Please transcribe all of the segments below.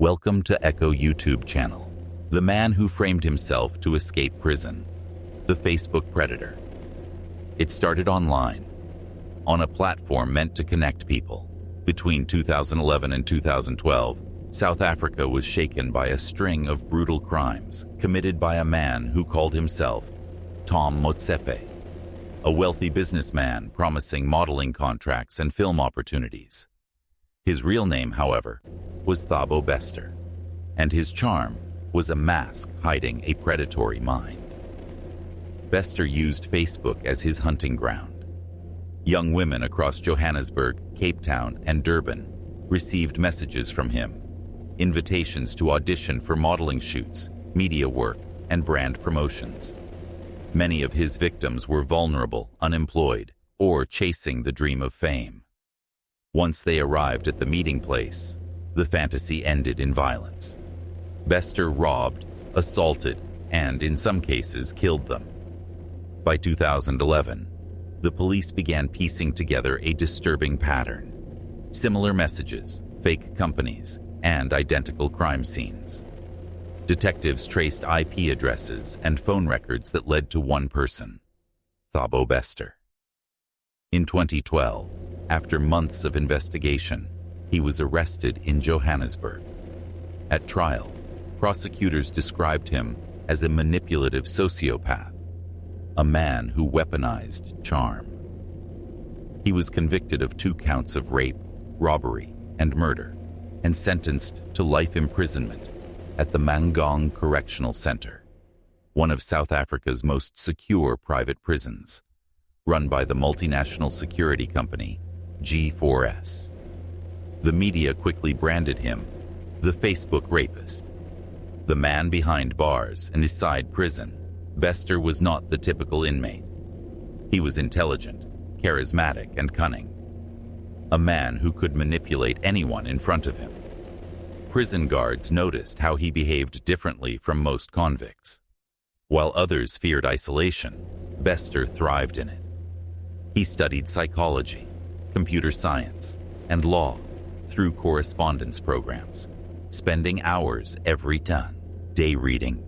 Welcome to Echo YouTube channel. The man who framed himself to escape prison. The Facebook predator. It started online, on a platform meant to connect people. Between 2011 and 2012, South Africa was shaken by a string of brutal crimes committed by a man who called himself Tom Motsepe, a wealthy businessman promising modeling contracts and film opportunities. His real name, however, was Thabo Bester, and his charm was a mask hiding a predatory mind. Bester used Facebook as his hunting ground. Young women across Johannesburg, Cape Town, and Durban received messages from him, invitations to audition for modeling shoots, media work, and brand promotions. Many of his victims were vulnerable, unemployed, or chasing the dream of fame. Once they arrived at the meeting place, the fantasy ended in violence. Bester robbed, assaulted, and in some cases killed them. By 2011, the police began piecing together a disturbing pattern. Similar messages, fake companies, and identical crime scenes. Detectives traced IP addresses and phone records that led to one person, Thabo Bester. In 2012, after months of investigation, he was arrested in Johannesburg. At trial, prosecutors described him as a manipulative sociopath, a man who weaponized charm. He was convicted of 2 counts of rape, robbery, and murder, and sentenced to life imprisonment at the Mangaung Correctional Center, one of South Africa's most secure private prisons, run by the multinational security company G4S. The media quickly branded him the Facebook rapist. The man behind bars and inside prison, Bester was not the typical inmate. He was intelligent, charismatic, and cunning. A man who could manipulate anyone in front of him. Prison guards noticed how he behaved differently from most convicts. While others feared isolation, Bester thrived in it. He studied psychology, computer science, and law through correspondence programs, spending hours every day reading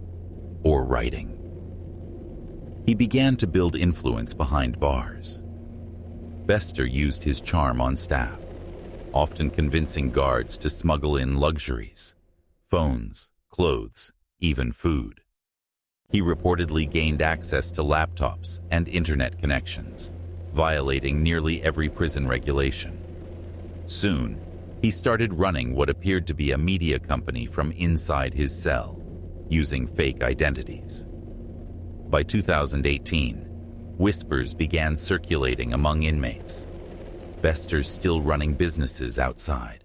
or writing. He began to build influence behind bars. Bester used his charm on staff, often convincing guards to smuggle in luxuries, phones, clothes, even food. He reportedly gained access to laptops and internet connections, violating nearly every prison regulation. Soon, he started running what appeared to be a media company from inside his cell, using fake identities. By 2018, whispers began circulating among inmates. Bester's still running businesses outside.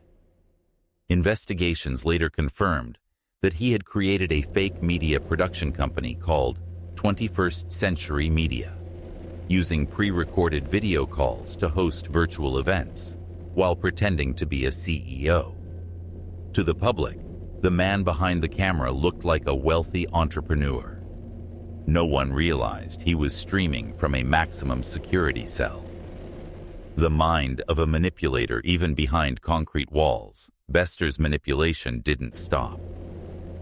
Investigations later confirmed that he had created a fake media production company called 21st Century Media, using pre-recorded video calls to host virtual events while pretending to be a CEO. To the public, the man behind the camera looked like a wealthy entrepreneur. No one realized he was streaming from a maximum security cell. The mind of a manipulator even behind concrete walls, Bester's manipulation didn't stop.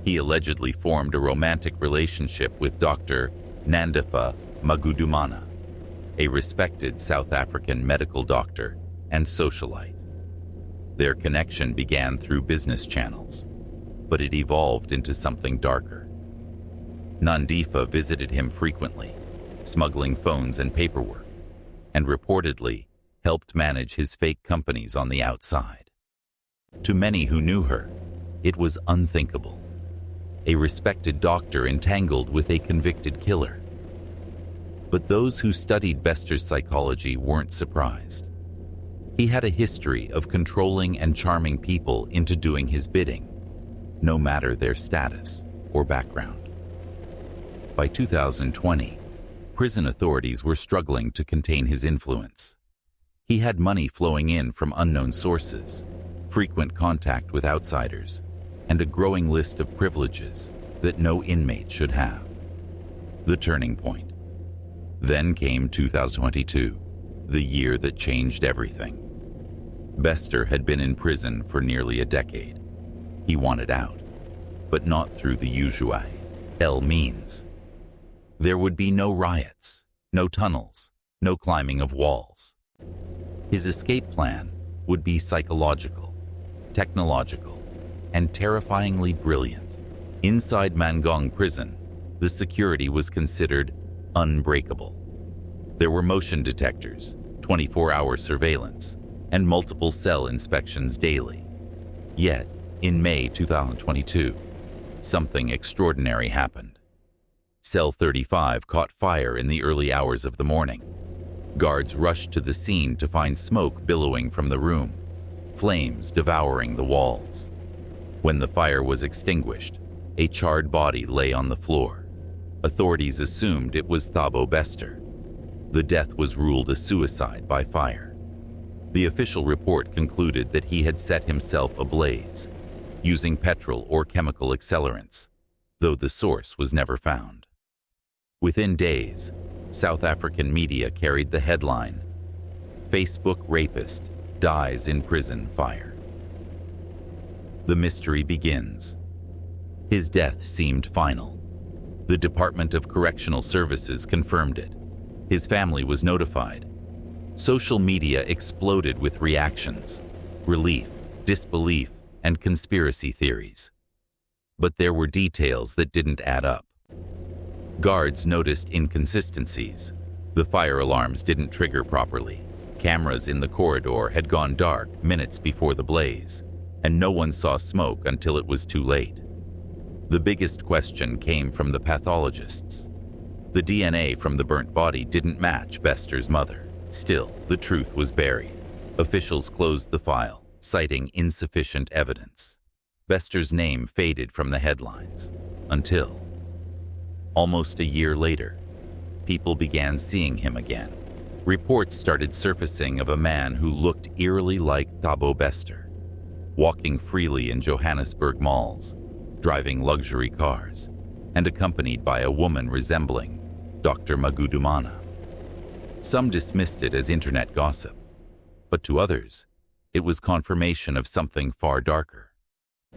He allegedly formed a romantic relationship with Dr. Nandifa Magudumana, a respected South African medical doctor and socialite. Their connection began through business channels, but it evolved into something darker. Nandifa visited him frequently, smuggling phones and paperwork, and reportedly helped manage his fake companies on the outside. To many who knew her, it was unthinkable. A respected doctor entangled with a convicted killer. But those who studied Bester's psychology weren't surprised. He had a history of controlling and charming people into doing his bidding, no matter their status or background. By 2020, prison authorities were struggling to contain his influence. He had money flowing in from unknown sources, frequent contact with outsiders, and a growing list of privileges that no inmate should have. The turning point. Then came 2022, the year that changed everything. Bester had been in prison for nearly a decade. He wanted out, but not through the usual means. There would be no riots, no tunnels, no climbing of walls. His escape plan would be psychological, technological, and terrifyingly brilliant. Inside Mangong prison, the security was considered unbreakable. There were motion detectors, 24-hour surveillance, and multiple cell inspections daily. Yet, in May 2022, something extraordinary happened. Cell 35 caught fire in the early hours of the morning. Guards rushed to the scene to find smoke billowing from the room, flames devouring the walls. When the fire was extinguished, a charred body lay on the floor. Authorities assumed it was Thabo Bester. The death was ruled a suicide by fire. The official report concluded that he had set himself ablaze, using petrol or chemical accelerants, though the source was never found. Within days, South African media carried the headline, "Facebook Rapist Dies in Prison Fire." The mystery begins. His death seemed final. The Department of Correctional Services confirmed it. His family was notified. Social media exploded with reactions, relief, disbelief, and conspiracy theories. But there were details that didn't add up. Guards noticed inconsistencies. The fire alarms didn't trigger properly. Cameras in the corridor had gone dark minutes before the blaze, and no one saw smoke until it was too late. The biggest question came from the pathologists. The DNA from the burnt body didn't match Bester's mother. Still, the truth was buried. Officials closed the file, citing insufficient evidence. Bester's name faded from the headlines, until, almost a year later, people began seeing him again. Reports started surfacing of a man who looked eerily like Thabo Bester, walking freely in Johannesburg malls, driving luxury cars, and accompanied by a woman resembling Dr. Magudumana. Some dismissed it as internet gossip, but to others, it was confirmation of something far darker,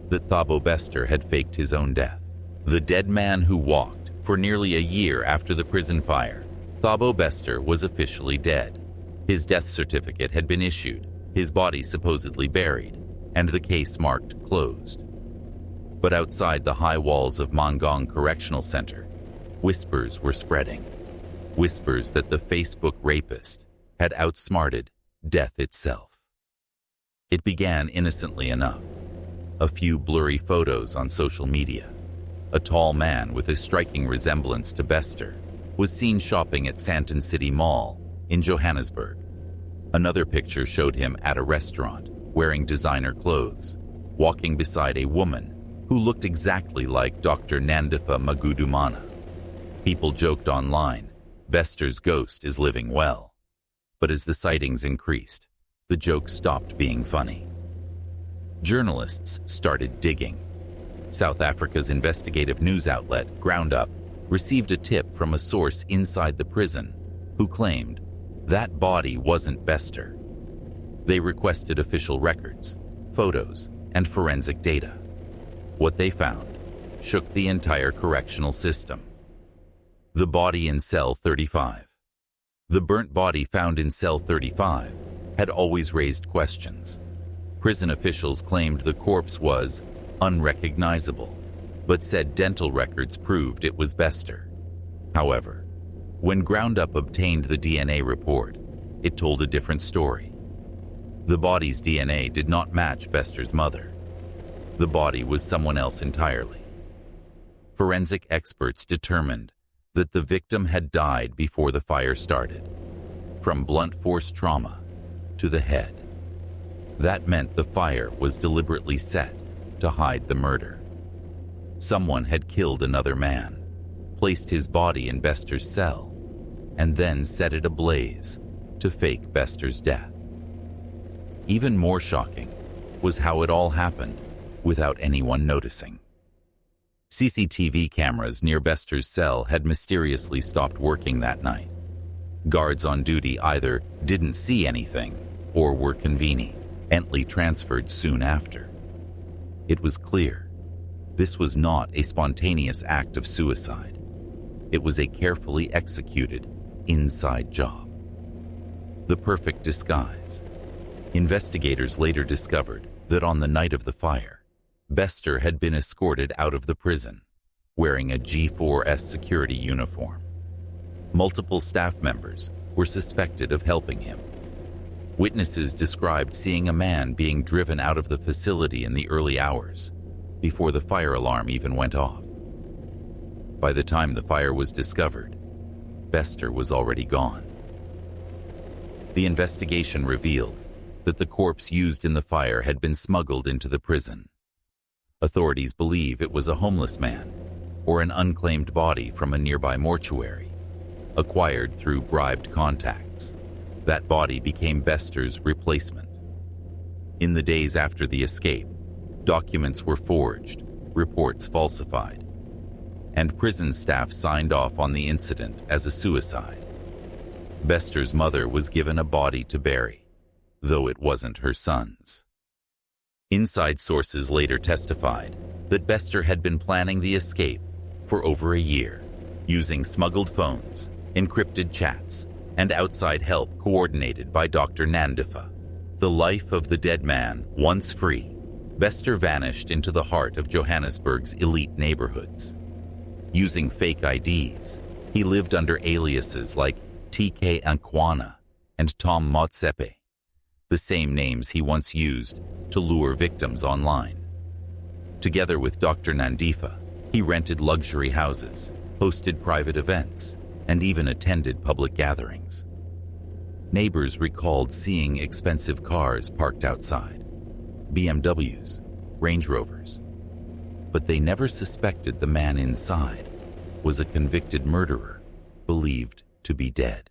that Thabo Bester had faked his own death. The dead man who walked for nearly a year after the prison fire, Thabo Bester was officially dead. His death certificate had been issued, his body supposedly buried, and the case marked closed. But outside the high walls of Mangong Correctional Center, whispers were spreading. Whispers that the Facebook rapist had outsmarted death itself. It began innocently enough. A few blurry photos on social media. A tall man with a striking resemblance to Bester was seen shopping at Sandton City Mall in Johannesburg. Another picture showed him at a restaurant, wearing designer clothes, walking beside a woman who looked exactly like Dr. Nandifa Magudumana. People joked online, Bester's ghost is living well. But as the sightings increased, the jokes stopped being funny. Journalists started digging. South Africa's investigative news outlet, GroundUp, received a tip from a source inside the prison who claimed that body wasn't Bester. They requested official records, photos, and forensic data. What they found shook the entire correctional system. The body in cell 35. The burnt body found in cell 35 had always raised questions. Prison officials claimed the corpse was unrecognizable, but said dental records proved it was Bester. However, when GroundUp obtained the DNA report, it told a different story. The body's DNA did not match Bester's mother. The body was someone else entirely. Forensic experts determined that the victim had died before the fire started, from blunt force trauma to the head. That meant the fire was deliberately set to hide the murder. Someone had killed another man, placed his body in Bester's cell, and then set it ablaze to fake Bester's death. Even more shocking was how it all happened without anyone noticing. CCTV cameras near Bester's cell had mysteriously stopped working that night. Guards on duty either didn't see anything or were convenient, transferred soon after. It was clear. This was not a spontaneous act of suicide. It was a carefully executed inside job. The perfect disguise. Investigators later discovered that on the night of the fire, Bester had been escorted out of the prison, wearing a G4S security uniform. Multiple staff members were suspected of helping him. Witnesses described seeing a man being driven out of the facility in the early hours, before the fire alarm even went off. By the time the fire was discovered, Bester was already gone. The investigation revealed that the corpse used in the fire had been smuggled into the prison. Authorities believe it was a homeless man or an unclaimed body from a nearby mortuary, acquired through bribed contacts. That body became Bester's replacement. In the days after the escape, documents were forged, reports falsified, and prison staff signed off on the incident as a suicide. Bester's mother was given a body to bury, though it wasn't her son's. Inside sources later testified that Bester had been planning the escape for over a year, using smuggled phones, encrypted chats, and outside help coordinated by Dr. Nandifa. The life of the dead man, once free, Bester vanished into the heart of Johannesburg's elite neighborhoods. Using fake IDs, he lived under aliases like TK Ankwana and Tom Motsepe, the same names he once used to lure victims online. Together with Dr. Nandifa, he rented luxury houses, hosted private events, and even attended public gatherings. Neighbors recalled seeing expensive cars parked outside, BMWs, Range Rovers, but they never suspected the man inside was a convicted murderer believed to be dead.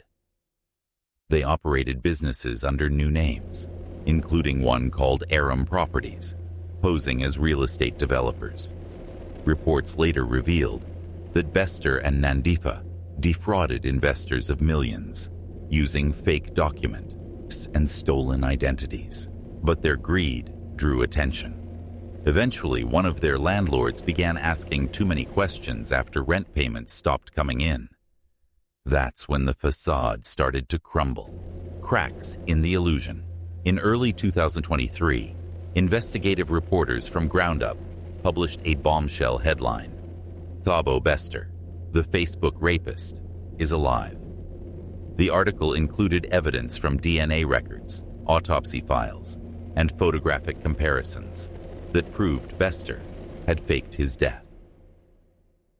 They operated businesses under new names, including one called Aram Properties, posing as real estate developers. Reports later revealed that Bester and Nandifa defrauded investors of millions using fake documents and stolen identities. But their greed drew attention. Eventually, one of their landlords began asking too many questions after rent payments stopped coming in. That's when the facade started to crumble. Cracks in the illusion. In early 2023, investigative reporters from GroundUp published a bombshell headline: Thabo Bester, the Facebook rapist, is alive. The article included evidence from DNA records, autopsy files, and photographic comparisons that proved Bester had faked his death.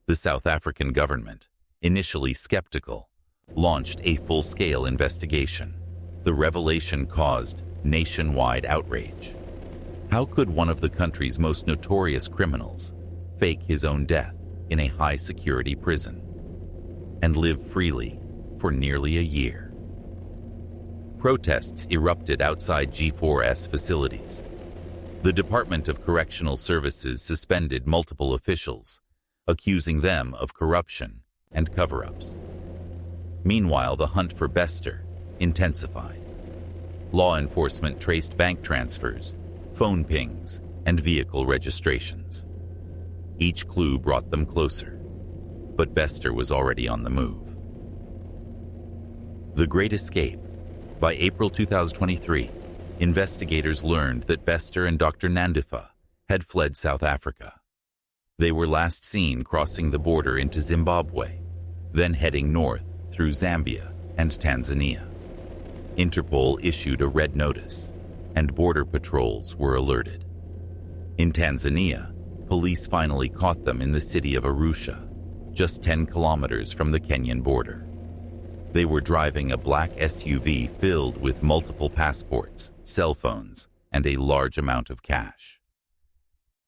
The South African government, initially skeptical, launched a full-scale investigation. The revelation caused nationwide outrage. How could one of the country's most notorious criminals fake his own death in a high-security prison and live freely for nearly a year? Protests erupted outside G4S facilities. The Department of Correctional Services suspended multiple officials, accusing them of corruption and cover-ups. Meanwhile, the hunt for Bester intensified. Law enforcement traced bank transfers, phone pings, and vehicle registrations. Each clue brought them closer, but Bester was already on the move. The Great Escape. By April 2023, investigators learned that Bester and Dr. Nandifa had fled South Africa. They were last seen crossing the border into Zimbabwe, then heading north through Zambia and Tanzania. Interpol issued a red notice, and border patrols were alerted. In Tanzania, police finally caught them in the city of Arusha, just 10 kilometers from the Kenyan border. They were driving a black SUV filled with multiple passports, cell phones, and a large amount of cash.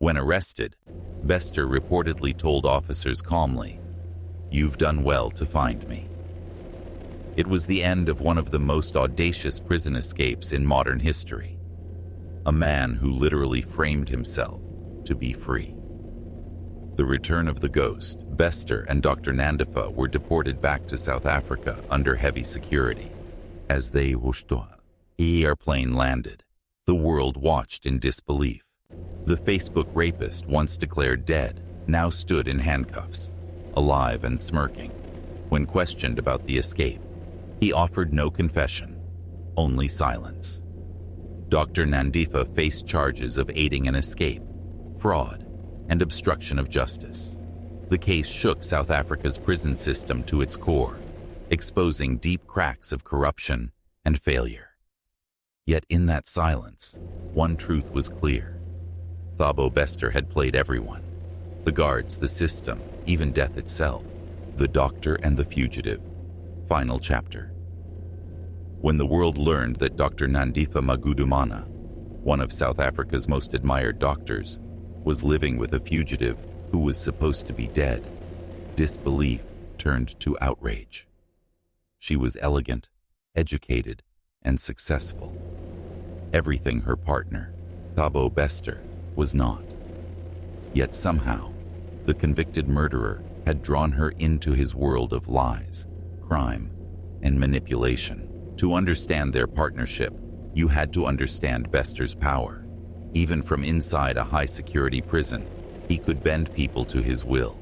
When arrested, Bester reportedly told officers calmly, "You've done well to find me." It was the end of one of the most audacious prison escapes in modern history. A man who literally framed himself to be free. The return of the ghost, Bester and Dr. Nandifa were deported back to South Africa under heavy security. As the airplane landed, the world watched in disbelief. The Facebook rapist, once declared dead, now stood in handcuffs, alive and smirking. When questioned about the escape, he offered no confession, only silence. Dr. Nandifa faced charges of aiding an escape, fraud, and obstruction of justice. The case shook South Africa's prison system to its core, exposing deep cracks of corruption and failure. Yet in that silence, one truth was clear. Thabo Bester had played everyone: the guards, the system, even death itself. The Doctor and the Fugitive. Final chapter. When the world learned that Dr. Nandifa Magudumana, one of South Africa's most admired doctors, was living with a fugitive who was supposed to be dead, disbelief turned to outrage. She was elegant, educated, and successful. Everything her partner, Thabo Bester, was not. Yet somehow, the convicted murderer had drawn her into his world of lies, crime, and manipulation. To understand their partnership, you had to understand Bester's power. Even from inside a high-security prison, he could bend people to his will.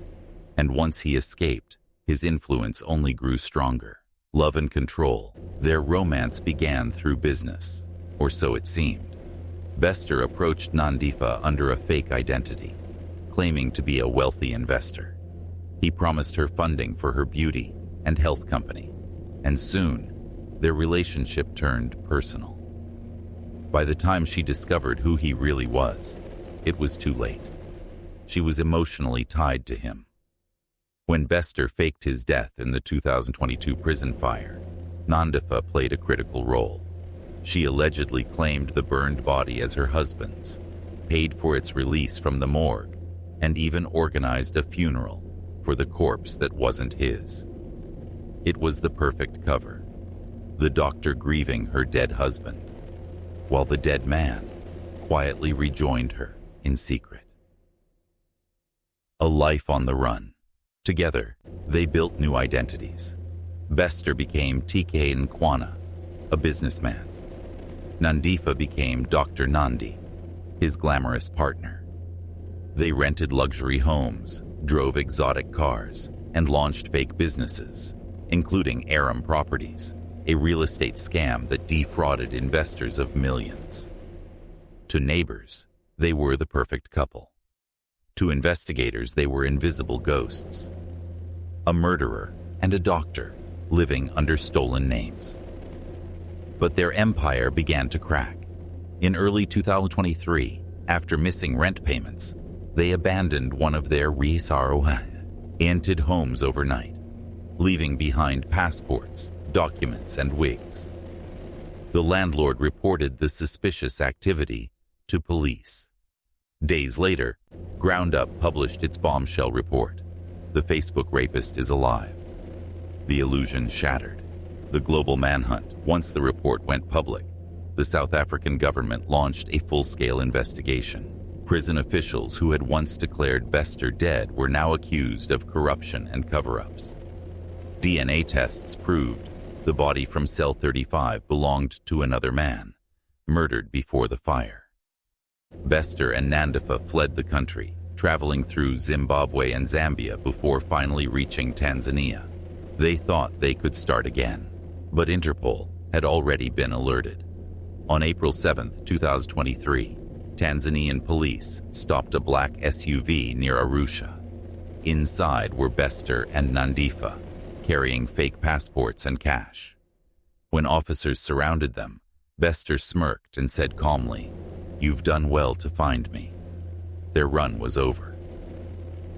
And once he escaped, his influence only grew stronger. Love and control, their romance began through business, or so it seemed. Bester approached Nandifa under a fake identity, claiming to be a wealthy investor. He promised her funding for her beauty and health company, and soon, their relationship turned personal. By the time she discovered who he really was, it was too late. She was emotionally tied to him. When Bester faked his death in the 2022 prison fire, Nandifa played a critical role. She allegedly claimed the burned body as her husband's, paid for its release from the morgue, and even organized a funeral for the corpse that wasn't his. It was the perfect cover. The doctor grieving her dead husband, while the dead man quietly rejoined her in secret. A life on the run. Together, they built new identities. Bester became TK Nkwana, a businessman. Nandifa became Dr. Nandi, his glamorous partner. They rented luxury homes, drove exotic cars, and launched fake businesses, including Aram Properties, a real estate scam that defrauded investors of millions. To neighbors, they were the perfect couple. To investigators, they were invisible ghosts. A murderer and a doctor living under stolen names. But their empire began to crack. In early 2023, after missing rent payments, they abandoned one of their rented homes overnight, leaving behind passports, documents, and wigs. The landlord reported the suspicious activity to police. Days later, GroundUp published its bombshell report. The Facebook rapist is alive. The illusion shattered. The global manhunt. Once the report went public, the South African government launched a full-scale investigation. Prison officials who had once declared Bester dead were now accused of corruption and cover-ups. DNA tests proved the body from cell 35 belonged to another man, murdered before the fire. Bester and Nandifa fled the country, traveling through Zimbabwe and Zambia before finally reaching Tanzania. They thought they could start again, but Interpol had already been alerted. On April 7, 2023, Tanzanian police stopped a black SUV near Arusha. Inside were Bester and Nandifa, carrying fake passports and cash. When officers surrounded them, Bester smirked and said calmly, "You've done well to find me." Their run was over.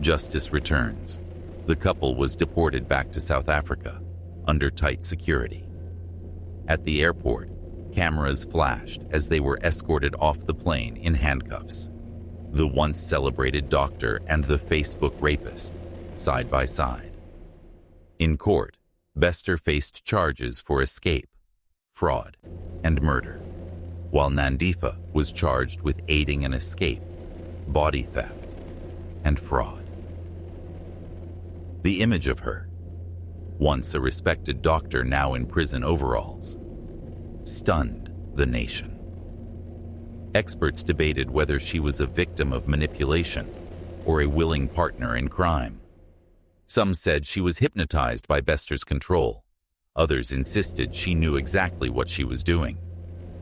Justice returns. The couple was deported back to South Africa, under tight security. At the airport, cameras flashed as they were escorted off the plane in handcuffs. The once celebrated doctor and the Facebook rapist, side by side. In court, Bester faced charges for escape, fraud, and murder, while Nandifa was charged with aiding an escape, body theft, and fraud. The image of her, once a respected doctor now in prison overalls, stunned the nation. Experts debated whether she was a victim of manipulation or a willing partner in crime. Some said she was hypnotized by Bester's control. Others insisted she knew exactly what she was doing.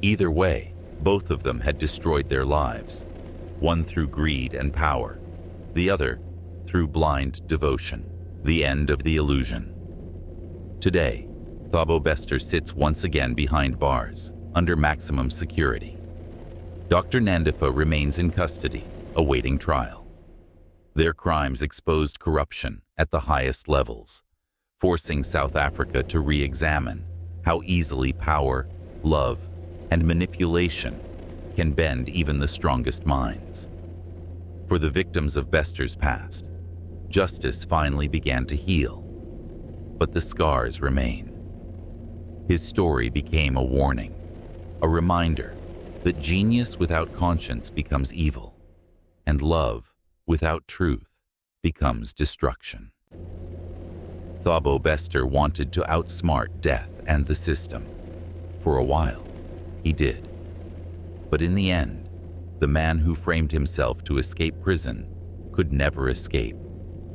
Either way, both of them had destroyed their lives, one through greed and power, the other through blind devotion, the end of the illusion. Today, Thabo Bester sits once again behind bars, under maximum security. Dr. Nandifa remains in custody, awaiting trial. Their crimes exposed corruption at the highest levels, forcing South Africa to re-examine how easily power, love, and manipulation can bend even the strongest minds. For the victims of Bester's past, justice finally began to heal, but the scars remain. His story became a warning, a reminder that genius without conscience becomes evil, and love without truth becomes destruction. Thabo Bester wanted to outsmart death and the system. For a while, he did. But in the end, the man who framed himself to escape prison could never escape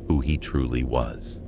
who he truly was.